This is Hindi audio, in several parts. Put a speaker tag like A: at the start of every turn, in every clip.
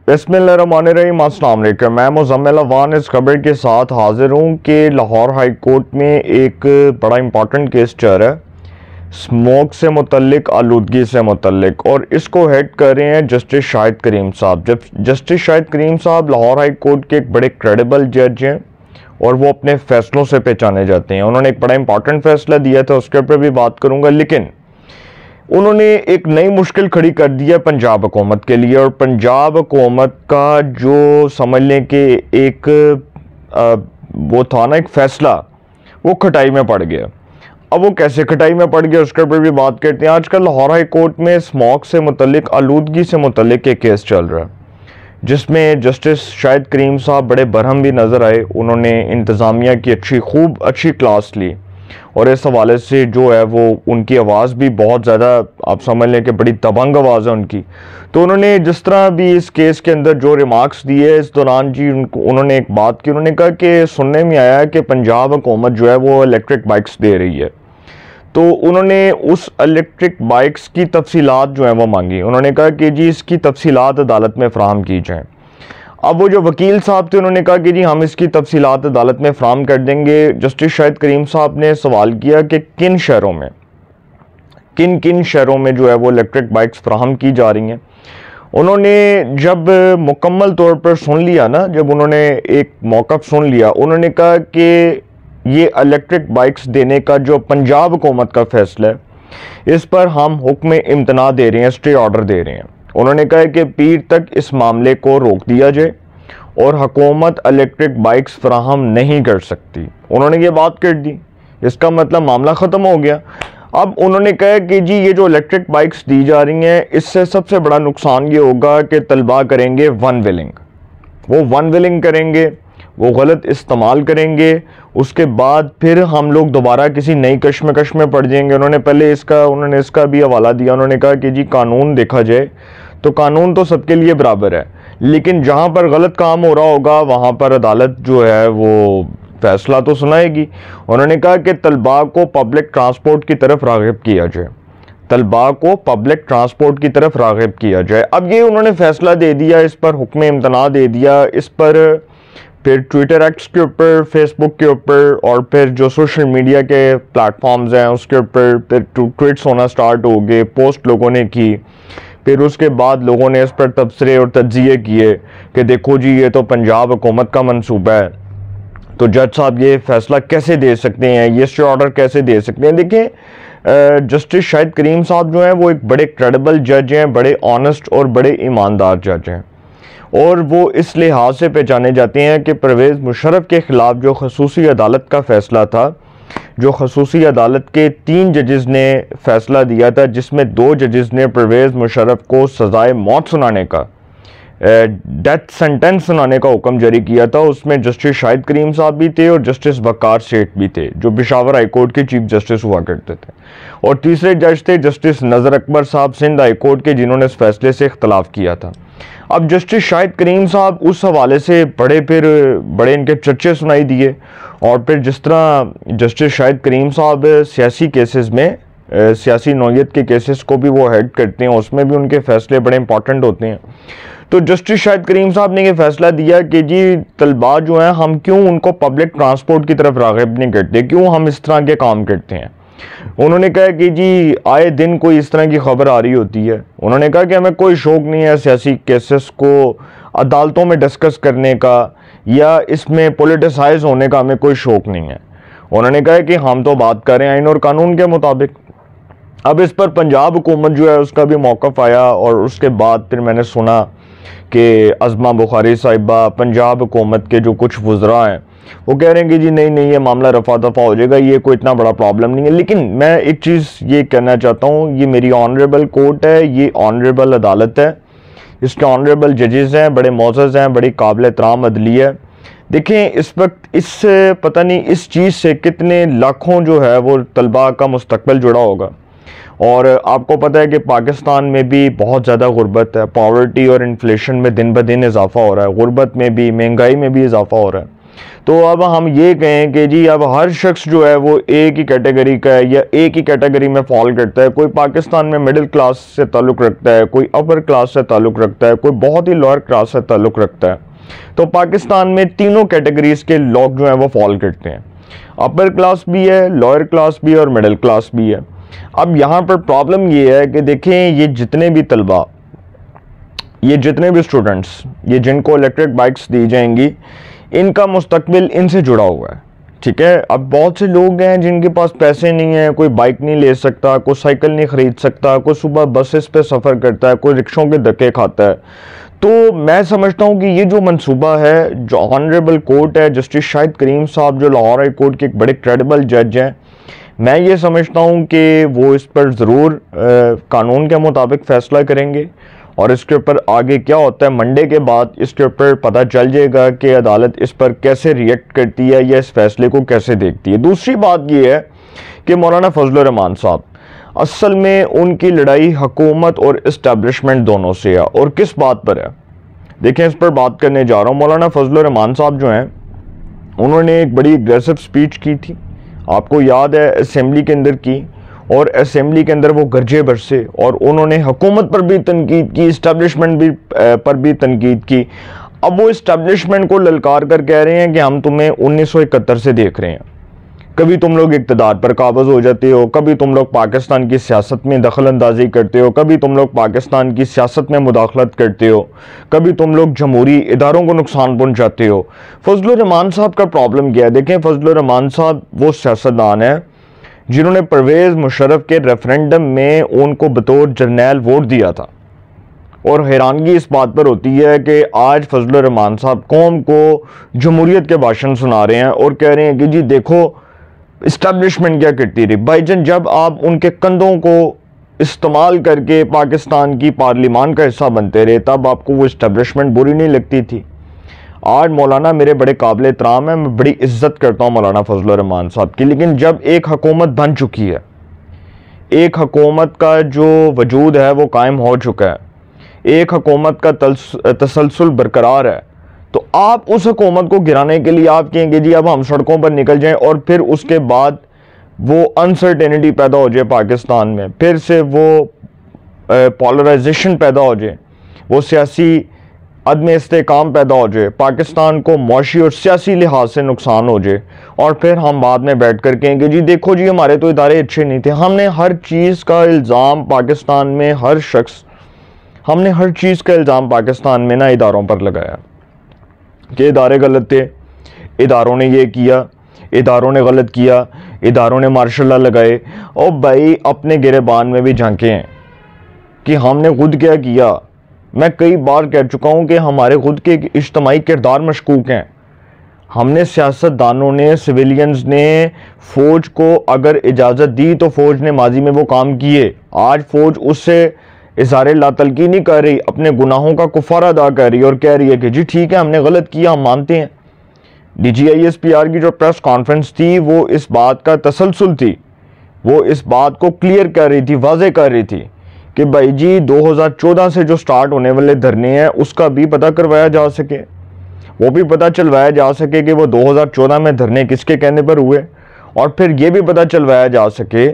A: बिस्मिल्लाहिर्रहमानिर्रहीम, अस्सलाम वालेकुम। मैं मुज़म्मिल अवान इस खबर के साथ हाजिर हूँ कि लाहौर हाई कोर्ट में एक बड़ा इंपॉर्टेंट केस चल रहा है स्मोक से मुतल्लिक, आलूदगी से मुतल्लिक, और इसको हेड कर रहे हैं जस्टिस शाहिद करीम साहब। जब जस्टिस शाहिद करीम साहब लाहौर हाई कोर्ट के एक बड़े क्रेडिबल जज हैं और वो अपने फ़ैसलों से पहचाने जाते हैं। उन्होंने एक बड़ा इंपॉर्टेंट फ़ैसला दिया था, उसके ऊपर भी बात करूँगा, लेकिन उन्होंने एक नई मुश्किल खड़ी कर दी है पंजाब हुकूमत के लिए। और पंजाब हुकूमत का जो समझ लें कि एक वो था ना, एक फ़ैसला, वो खटाई में पड़ गया। अब वो कैसे खटाई में पड़ गया उसके ऊपर भी बात करते हैं। आजकल लाहौर हाई कोर्ट में स्मोक से मुतल्लिक, आलूदगी से मुतल्लिक एक केस चल रहा है जिसमें जस्टिस शाहिद करीम साहब बड़े बरहम भी नज़र आए। उन्होंने इंतज़ामिया की खूब अच्छी क्लास ली और इस हवाले से जो है वो उनकी आवाज़ भी बहुत ज़्यादा, आप समझ लें कि बड़ी दबंग आवाज़ है उनकी। तो उन्होंने जिस तरह भी इस केस के अंदर जो रिमार्क्स दिए इस दौरान जी, उन्होंने एक बात की। उन्होंने कहा कि सुनने में आया है कि पंजाब हुकूमत जो है वो इलेक्ट्रिक बाइक्स दे रही है। तो उन्होंने उस इलेक्ट्रिक बाइक्स की तफसीलात जो हैं वो मांगी। उन्होंने कहा कि जी इसकी तफसीलात अदालत में फ़राहम की जाएँ। अब वो जो वकील साहब थे उन्होंने कहा कि जी हम इसकी तफसीलात अदालत में फ़राहम कर देंगे। जस्टिस शाहिद करीम साहब ने सवाल किया कि किन शहरों में जो है वो इलेक्ट्रिक बाइक्स फ़राहम की जा रही हैं। उन्होंने जब मुकम्मल तौर पर सुन लिया ना, जब उन्होंने एक मौक़िफ़ सुन लिया, उन्होंने कहा कि ये इलेक्ट्रिक बाइक्स देने का जो पंजाब हुकूमत का फ़ैसला है, इस पर हम हुक्म इम्तना दे रहे हैं, स्टे ऑर्डर दे रहे हैं। उन्होंने कहा कि पीर तक इस मामले को रोक दिया जाए और हुकूमत इलेक्ट्रिक बाइक्स फराहम नहीं कर सकती। उन्होंने ये बात कर दी, इसका मतलब मामला ख़त्म हो गया। अब उन्होंने कहा कि जी ये जो इलेक्ट्रिक बाइक्स दी जा रही हैं, इससे सबसे बड़ा नुकसान ये होगा कि तलबा करेंगे वन व्हीलिंग करेंगे, वो गलत इस्तेमाल करेंगे, उसके बाद फिर हम लोग दोबारा किसी नई कश्मकश में पड़ जाएंगे। उन्होंने इसका भी हवाला दिया। उन्होंने कहा कि जी कानून देखा जाए तो कानून तो सबके लिए बराबर है, लेकिन जहाँ पर गलत काम हो रहा होगा वहाँ पर अदालत जो है वो फैसला तो सुनाएगी। उन्होंने कहा कि तलबा को पब्लिक ट्रांसपोर्ट की तरफ राग़िब किया जाए। अब ये उन्होंने फ़ैसला दे दिया, इस पर हुक्म इम्तना दे दिया, इस पर फिर ट्विटर एक्स के ऊपर, फेसबुक के ऊपर और फिर जो सोशल मीडिया के प्लेटफॉर्म्स हैं उसके ऊपर फिर ट्वीट्स होना स्टार्ट हो गए, पोस्ट लोगों ने की। फिर उसके बाद लोगों ने इस पर तबसरे और तज्ज़िये किए कि देखो जी ये तो पंजाब हुकूमत का मंसूबा है, तो जज साहब ये फ़ैसला कैसे दे सकते हैं, ये स्टे ऑर्डर कैसे दे सकते हैं। देखिए जस्टिस शाहिद करीम साहब जो हैं वो एक बड़े क्रेडिबल जज हैं, बड़े ऑनेस्ट और बड़े ईमानदार जज हैं, और वो इस लिहाज से पहचाने जाते हैं कि परवेज़ मुशर्रफ के ख़िलाफ़ जो खसूसी अदालत का फ़ैसला था, जो खसूसी अदालत के 3 जजेस ने फ़ैसला दिया था, जिसमें 2 जजेस ने परवेज़ मुशर्रफ को सज़ाए मौत सुनाने का, डेथ सेंटेंस सुनाने का हुक्म जारी किया था, उसमें जस्टिस शाहिद करीम साहब भी थे और जस्टिस वक़ार सेठ भी थे, जो पेशावर हाई कोर्ट के चीफ जस्टिस हुआ करते थे। और तीसरे जज थे जस्टिस नज़र अकबर साहब, सिंध हाई कोर्ट के, जिन्होंने इस फैसले से इख्तलाफ किया था। अब जस्टिस शाहिद करीम साहब उस हवाले से बड़े इनके चर्चे सुनाई दिए। और फिर जिस तरह जस्टिस शाहिद करीम साहब सियासी केसेस में, सियासी नौयत के केसेस को भी वो हेड करते हैं, उसमें भी उनके फ़ैसले बड़े इंपॉर्टेंट होते हैं। तो जस्टिस शाहिद करीम साहब ने ये फ़ैसला दिया कि जी तलबा जो हैं, हम क्यों उनको पब्लिक ट्रांसपोर्ट की तरफ राग़िब नहीं करते, क्यों हम इस तरह के काम करते हैं। उन्होंने कहा कि जी आए दिन कोई इस तरह की खबर आ रही होती है। उन्होंने कहा कि हमें कोई शौक़ नहीं है सियासी केसेस को अदालतों में डिस्कस करने का या इसमें पॉलिटिसाइज होने का, हमें कोई शौक़ नहीं है। उन्होंने कहा कि हम तो बात कर रहे हैं आइन और कानून के मुताबिक। अब इस पर पंजाब हुकूमत जो है उसका भी मौक़िफ़ आया, और उसके बाद फिर मैंने सुना कि अज़मा बुखारी साहिबा, पंजाब हुकूमत के जो कुछ वज़रा हैं, वो कह रहे हैं कि जी नहीं ये मामला रफ़ा दफ़ा हो जाएगा, ये कोई इतना बड़ा प्रॉब्लम नहीं है। लेकिन मैं एक चीज़ ये कहना चाहता हूँ, ये मेरी ऑनरेबल कोर्ट है, ये ऑनरेबल अदालत है, इसके ऑनरेबल जजेस हैं, बड़े मोअज़्ज़ज़ हैं, बड़ी काबिल एहतराम अदली है। देखें इस वक्त इस पता नहीं इस चीज़ से कितने लाखों जो है वो तलबा का मुस्तकबिल जुड़ा होगा। और आपको पता है कि पाकिस्तान में भी बहुत ज़्यादा गुर्बत है, पॉवर्टी और इन्फ्लेशन में दिन ब दिन इजाफ़ा हो रहा है, गुर्बत में भी, महंगाई में भी इजाफ़ा हो रहा है। तो अब हम ये कहें कि जी अब हर शख्स जो है वो एक ही कैटेगरी का है या एक ही कैटेगरी में फॉल करता है, कोई पाकिस्तान में मिडिल क्लास से ताल्लुक़ रखता है, कोई अपर क्लास से ताल्लुक़ रखता है, कोई बहुत ही लोअर क्लास से ताल्लुक़ रखता है। तो पाकिस्तान में तीनों कैटेगरीज के लोग जो हैं वो फॉल करते हैं, अपर क्लास भी है, लोअर क्लास भी है और मिडिल क्लास भी है। अब यहाँ पर प्रॉब्लम ये है कि देखें ये जितने भी तलबा, ये जितने भी स्टूडेंट्स, ये जिनको इलेक्ट्रिक बाइक्स दी जाएंगी, इनका मुस्तकबिल इनसे जुड़ा हुआ है, ठीक है। अब बहुत से लोग हैं जिनके पास पैसे नहीं हैं, कोई बाइक नहीं ले सकता, कोई साइकिल नहीं ख़रीद सकता, कोई सुबह बसेस पे सफ़र करता है, कोई रिक्शों के धक्के खाता है। तो मैं समझता हूँ कि ये जो मंसूबा है, जो ऑनरेबल कोर्ट है, जस्टिस शाहिद करीम साहब जो लाहौर हाई कोर्ट के एक बड़े क्रेडिबल जज हैं, मैं ये समझता हूँ कि वो इस पर ज़रूर कानून के मुताबिक फ़ैसला करेंगे और इसके ऊपर आगे क्या होता है मंडे के बाद इसके ऊपर पता चल जाएगा कि अदालत इस पर कैसे रिएक्ट करती है या इस फैसले को कैसे देखती है। दूसरी बात ये है कि मौलाना फजलुर रहमान साहब, असल में उनकी लड़ाई हुकूमत और इस्टेब्लिशमेंट दोनों से है। और किस बात पर है, देखें इस पर बात करने जा रहा हूँ। मौलाना फजलुर रहमान साहब जो हैं, उन्होंने एक बड़ी एग्रेसिव स्पीच की थी, आपको याद है, असेंबली के अंदर की, और असेंबली के अंदर वो गरजे बरसे और उन्होंने हुकूमत पर भी तनकीद की, इस्टेब्लिशमेंट भी पर भी तनकीद की। अब वो इस्टेब्लिशमेंट को ललकार कर कह रहे हैं कि हम तुम्हें 1971 से देख रहे हैं, कभी तुम लोग इक़्तिदार पर काबज़ हो जाते हो, कभी तुम लोग पाकिस्तान की सियासत में दखल अंदाजी करते हो, कभी तुम लोग पाकिस्तान की सियासत में मुदाखलत करते हो, कभी तुम लोग जमहूरी इदारों को नुकसान पहुँचाते हो। फजलुर रहमान साहब का प्रॉब्लम क्या है, देखें फजलुर रहमान साहब वो सियासतदान है जिन्होंने परवेज़ मुशर्रफ के रेफरेंडम में उनको बतौर जर्नैल वोट दिया था। और हैरानगी इस बात पर होती है कि आज फजलुर रहमान साहब कौम को जमहूरियत के भाषण सुना रहे हैं और कह रहे हैं कि जी देखो इस्टेब्लिशमेंट क्या करती रही। भाईजान, जब आप उनके कंधों को इस्तेमाल करके पाकिस्तान की पार्लिमान का हिस्सा बनते रहे, तब आपको वो इस्टेब्लिशमेंट बुरी नहीं लगती थी। आज मौलाना मेरे बड़े काबिल एहतराम है, मैं बड़ी इज्जत करता हूँ मौलाना फजलुर रहमान साहब की, लेकिन जब एक हुकूमत बन चुकी है, एक हुकूमत का जो वजूद है वो कायम हो चुका है, एक हुकूमत का तसलसल बरकरार है, तो आप उस हुकूमत को गिराने के लिए आप कहेंगे जी अब हम सड़कों पर निकल जाएं और फिर उसके बाद वो अनसर्टेनिटी पैदा हो जाए पाकिस्तान में, फिर से वो पोलराइजेशन पैदा हो जाए, वो सियासी अदम इस्तेकाम पैदा हो जाए, पाकिस्तान को मौशी और सियासी लिहाज से नुकसान हो जाए, और फिर हम बाद में बैठ कर कहेंगे जी देखो जी हमारे तो इदारे अच्छे नहीं थे। हमने हर चीज़ का इल्ज़ाम पाकिस्तान में, हर शख्स, हमने हर चीज़ का इल्ज़ाम पाकिस्तान में ना इदारों पर लगाया कि इदारे गलत थे, इदारों ने ये किया, इदारों ने गलत किया, इदारों ने मार्शल लॉ लगाए। और भाई अपने गिरेबान में भी झांके हैं कि हमने खुद क्या किया। मैं कई बार कह चुका हूँ कि हमारे खुद के इज्तिमाई किरदार मशकूक हैं। हमने सियासतदानों ने, सिविलियंस ने फ़ौज को अगर इजाज़त दी तो फ़ौज ने माजी में वो काम किए। आज फ़ौज उससे इज़हार लातलकी नहीं कर रही, अपने गुनाहों का कुफारा अदा कर रही है और कह रही है कि जी ठीक है हमने गलत किया, हम मानते हैं। DGISPR की जो प्रेस कॉन्फ्रेंस थी वो इस बात का तसलसल थी, वो इस बात को क्लियर कर रही थी, वाज़े कर रही थी कि भाई जी 2014 से जो स्टार्ट होने वाले धरने हैं उसका भी पता करवाया जा सके, वो भी पता चलवाया जा सके कि वो 2014 में धरने किसके कहने पर हुए, और फिर ये भी पता चलवाया जा सके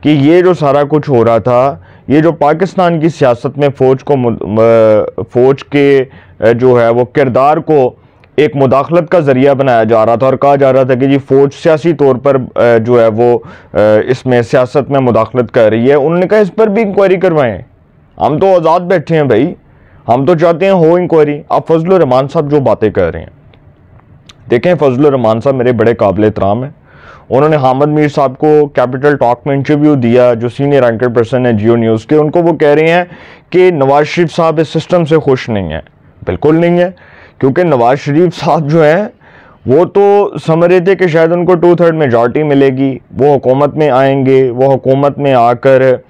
A: कि ये जो सारा कुछ हो रहा था, ये जो पाकिस्तान की सियासत में फ़ौज के जो है वो किरदार को एक मुदाखलत का ज़रिया बनाया जा रहा था और कहा जा रहा था कि जी फ़ौज सियासी तौर पर जो है वो इसमें सियासत में मुदाखलत कर रही है। उन्होंने कहा इस पर भी इंक्वायरी करवाएं, हम तो आज़ाद बैठे हैं भाई, हम तो चाहते हैं हो इंक्वायरी। अब फजलुर रहमान साहब जो बातें कर रहे हैं, देखें फजलुर रहमान साहब मेरे बड़े काबिल एहतराम हैं। उन्होंने हामिद मीर साहब को कैपिटल टॉक में इंटरव्यू दिया, जो सीनियर एंकर पर्सन है जियो न्यूज़ के, उनको वो कह रहे हैं कि नवाज शरीफ साहब इस सिस्टम से खुश नहीं है। बिल्कुल नहीं है, क्योंकि नवाज शरीफ साहब जो हैं वो तो समझ रहे थे कि शायद उनको 2/3 मेजॉरिटी मिलेगी, वो हुकूमत में आएंगे, वो हुकूमत में आकर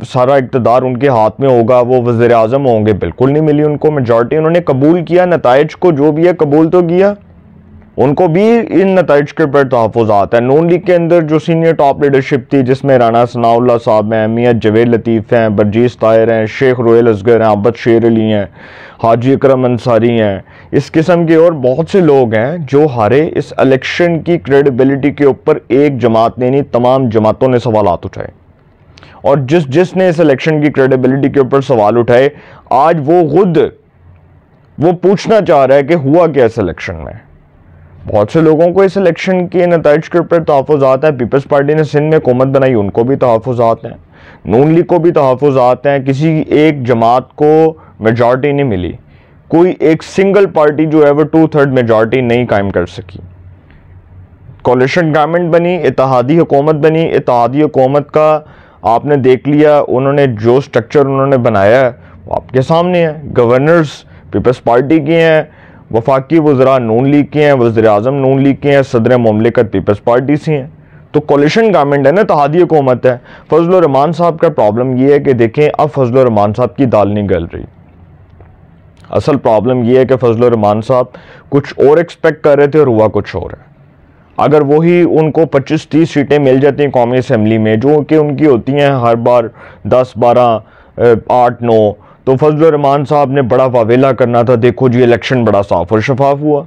A: सारा इक़्तिदार उनके हाथ में होगा, वो वज़ीर आज़म होंगे। बिल्कुल नहीं मिली उनको मेजॉरिटी। उन्होंने कबूल किया नताइज को, जो भी है कबूल तो किया, उनको भी इन नताइज के ऊपर तहफ़्फ़ुज़ात है। नून लीग के अंदर जो सीनियर टॉप लीडरशिप थी, जिसमें राना सनाउल्लाह साहब हैं, मियाँ जवेद लतीफ़ हैं, बरजीस ताहिर हैं, शेख रोयल असगर हैं, अब्बद शेर अली हैं, हाजी अकरम अंसारी हैं, इस किस्म के और बहुत से लोग हैं जो हारे। इस इलेक्शन की क्रेडिबिलिटी के ऊपर एक जमात ने नहीं, तमाम जमातों ने सवालात उठाए, और जिसने इस इलेक्शन की क्रेडिबिलिटी के ऊपर सवाल उठाए, आज वो खुद वो पूछना चाह रहा है कि हुआ क्या इस इलेक्शन में। बहुत से लोगों को इस इलेक्शन के नतीजे के ऊपर तहफ़्फ़ुज़ात हैं। पीपल्स पार्टी ने सिंध में हुकूमत बनाई, उनको भी तहफ़्फ़ुज़ात हैं, नून लीग को भी तहफ़्फ़ुज़ात हैं। किसी एक जमात को मेजॉरिटी नहीं मिली, कोई एक सिंगल पार्टी जो है वो 2/3 मेजॉरिटी नहीं कायम कर सकी। कोलिशन गवर्नमेंट बनी, इत्तेहादी हुकूमत बनी। इत्तेहादी हुकूमत का आपने देख लिया, उन्होंने जो स्ट्रक्चर उन्होंने बनाया है वो आपके सामने है। गवर्नर्स पीपल्स पार्टी के हैं, वफाकी वज़रा नून लीग के हैं, वज़ीर आज़म नून लीग के हैं, सदर मुमलिकत पीपल्स पार्टी से हैं। तो कोलिशन गवर्नमेंट है ना, इत्तेहादी हुकूमत है। फजलुर रहमान साहब का प्रॉब्लम ये है कि देखें, अब फजलुर रहमान साहब की दाल नहीं गल रही। असल प्रॉब्लम ये है कि फजलुर रहमान साहब कुछ और एक्सपेक्ट कर रहे थे और हुआ कुछ और है। अगर वही उनको 25-30 सीटें मिल जाती हैं कौमी असम्बली में, जो कि उनकी होती हैं हर बार 10, 12, 8, 9, तो फजलुर रहमान साहब ने बड़ा वावेला करना था, देखो जी इलेक्शन बड़ा साफ और शफाफ हुआ।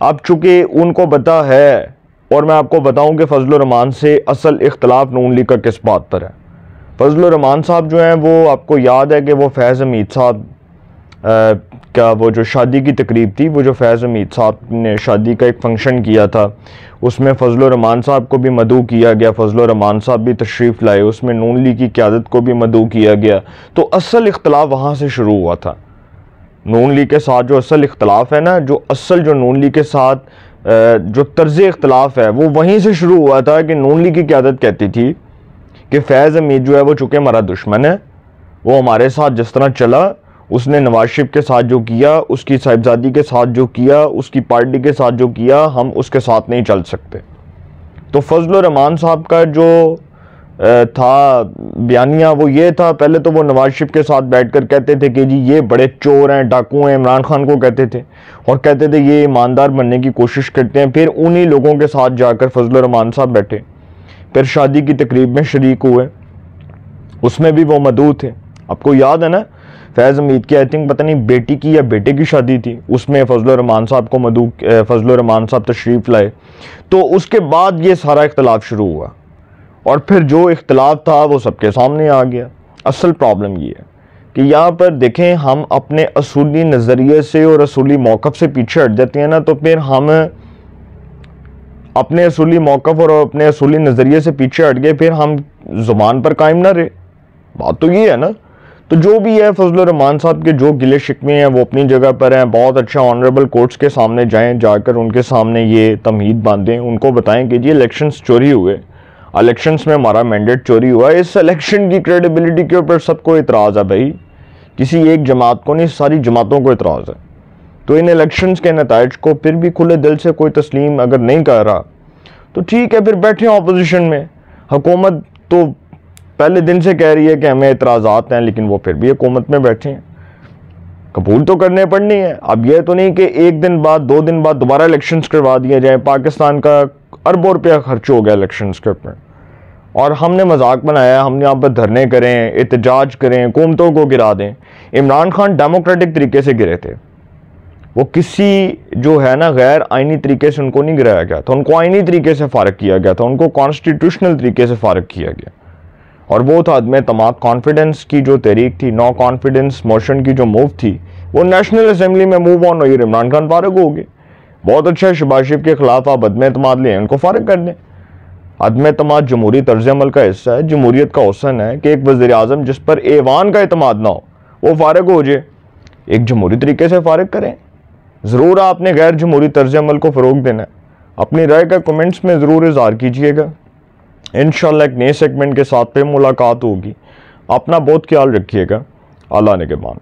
A: अब चूंकि उनको पता है, और मैं आपको बताऊं कि फजलुर रहमान से असल इख्तलाफ नून लीग का किस बात पर है। फजलुर रहमान साहब जो हैं वो, आपको याद है कि वो फैज़ हमीद साहब का वो जो शादी की तकरीब थी, वो जो फैज़ हमीद साहब ने शादी का एक फंक्शन किया था, उसमें फजलुर रहमान साहब को भी मदऊ किया गया, फजलुर रहमान साहब भी तशरीफ़ लाए, उसमें नून लीग की क़यादत को भी मदऊ किया गया। तो असल इख्तलाफ वहाँ से शुरू हुआ था। नून लीग के साथ जो असल इख्तलाफ है ना, जो असल जो नून लीग के साथ जो तर्ज़ इख्तलाफ है, वो वहीं से शुरू हुआ था कि नून लीग की क़यादत कहती थी कि फैज़ हमीद जो है वो चूँकि हमारा दुश्मन है, वो हमारे साथ जिस तरह चला, उसने नवाज शरीफ के साथ जो किया, उसकी साहिबजादी के साथ जो किया, उसकी पार्टी के साथ जो किया, हम उसके साथ नहीं चल सकते। तो फजलुर रहमान साहब का जो था बयानिया वो ये था, पहले तो वो नवाज शरीफ के साथ बैठकर कहते थे कि जी ये बड़े चोर हैं, डाकू हैं, इमरान खान को कहते थे, और कहते थे ये ईमानदार बनने की कोशिश करते हैं। फिर उन्हीं लोगों के साथ जाकर फजलुर रहमान साहब बैठे, फिर शादी की तकरीब में शरीक हुए, उसमें भी वो मदऊ थे। आपको याद है ना, फैज़ हमीद की आई थिंक पता नहीं बेटी की या बेटे की शादी थी, उसमें फजलुर रहमान साहब को फजलुर रहमान साहब तशरीफ़ लाए। तो उसके बाद ये सारा इख्तलाफ शुरू हुआ, और फिर जो इख्तलाफ था वो सबके सामने आ गया। असल प्रॉब्लम ये है कि यहाँ पर देखें, हम अपने असूली नज़रिए से और असूली मौक़िफ़ से पीछे हट जाते हैं ना, तो फिर हम अपने असूली मौक़िफ़ और अपने असूली नज़रिए से पीछे हट गए, फिर हम ज़ुबान पर कायम ना रहे। बात तो ये है ना। तो जो भी है, फजलुर रहमान साहब के जो गिले शिकवे हैं वो अपनी जगह पर हैं। बहुत अच्छा, ऑनरेबल कोर्ट्स के सामने जाएं, जाकर उनके सामने ये तमहीद बांधें, उनको बताएं कि जी इलेक्शंस चोरी हुए, इलेक्शंस में हमारा मैंडेट चोरी हुआ। इस इलेक्शन की क्रेडिबिलिटी के ऊपर सबको इतराज़ है भाई, किसी एक जमात को नहीं, सारी जमातों को इतराज़ है। तो इन इलेक्शंस के नताइज को फिर भी खुले दिल से कोई तस्लीम अगर नहीं कर रहा तो ठीक है, फिर बैठे ऑपोजिशन में। हुकूमत तो पहले दिन से कह रही है कि हमें इतराज़ात हैं, लेकिन वो फिर भी हुकूमत में बैठे हैं, कबूल तो करने पड़नी है। अब यह तो नहीं कि एक दिन बाद, 2 दिन बाद दोबारा इलेक्शंस करवा दिया जाए। पाकिस्तान का अरबों रुपया खर्च हो गया इलेक्शंस के ऊपर, और हमने मजाक बनाया, हमने यहाँ पर धरने करें, एहतजाज करें, हुकूमतों को गिरा दें। इमरान खान डेमोक्रेटिक तरीके से गिरे थे, वो किसी जो है ना गैर आइनी तरीके से उनको नहीं गिराया गया था, उनको आइनी तरीके से फारग किया गया था, उनको कॉन्स्टिट्यूशनल तरीके से फारग किया गया। और वो था अदम तमाम कॉन्फिडेंस की जो तहरीक थी, नो कॉन्फिडेंस मोशन की जो मूव थी, वो नेशनल असम्बली में मूव ऑन हुई, इमरान खान फारग हो गए। बहुत अच्छा है, शहबाज शरीफ के खिलाफ आप अदम एतमाद लें, उनको फारग कर दें। अदम एतमाद जमहूरी तर्ज अमल का हिस्सा है, जमहूरियत का हुस्न है कि एक वज़ीर आज़म जिस पर ऐवान का एतमाद ना हो वो फारग हो जाए। एक जमहूरी तरीके से फारग करें। ज़रूर आपने गैर जमहूरी तर्ज अमल को फ़रोग देना है। अपनी राय का कमेंट्स में ज़रूर इज़हार कीजिएगा। इंशाअल्लाह एक नए सेगमेंट के साथ पे मुलाकात होगी। अपना बहुत ख्याल रखिएगा। अल्लाह ने के मान।